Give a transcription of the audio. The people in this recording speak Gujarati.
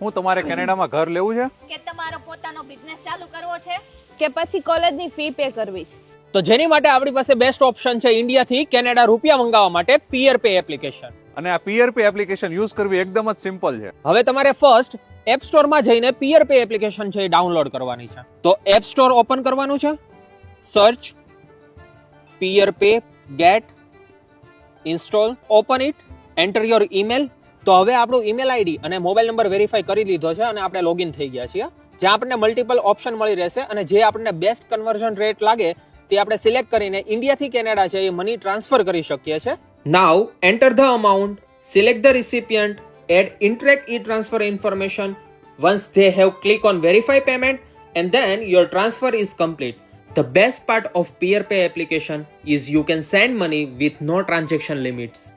હું તમારે કેનેડામાં ઘર લેવું છે કે તમારો પોતાનો બિઝનેસ ચાલુ કરવો છે કે પછી કોલેજની ફી પે કરવી છે? તો જેની માટે આપણી પાસે બેસ્ટ ઓપ્શન છે ઇન્ડિયાથી કેનેડા રૂપિયા મંગાવવા માટે પીયર પે એપ્લિકેશન. અને આ પીયર પે એપ્લિકેશન યુઝ કરવી એકદમ જ સિમ્પલ છે. હવે તમારે ફર્સ્ટ એપ સ્ટોરમાં જઈને પીયર પે એપ્લિકેશન છે એ ડાઉનલોડ કરવાની છે. તો એપ સ્ટોર ઓપન કરવાનું છે, સર્ચ પીયર પે ગેટ, install, open it, enter your email. તો હવે આપણું ઈમેલ આઈડી અને મોબાઈલ નંબર વેરીફાઈ કરી લીધો છે અને આપણે લોગિન થઈ ગયા છીએ. જ્યાં આપણને મલ્ટિપલ ઓપ્શન મળી રહેશે અને જે આપણને બેસ્ટ કન્વર્ઝન રેટ લાગે તે આપણે સિલેક્ટ કરીને ઇન્ડિયાથી કેનેડા છે એ મની ટ્રાન્સફર કરી શકીએ છીએ. Now enter the amount, select the recipient, add Interac e transfer information. Once they have click on verify payment and then your transfer is complete. The best part of PeerPay application is you can send money with no transaction limits.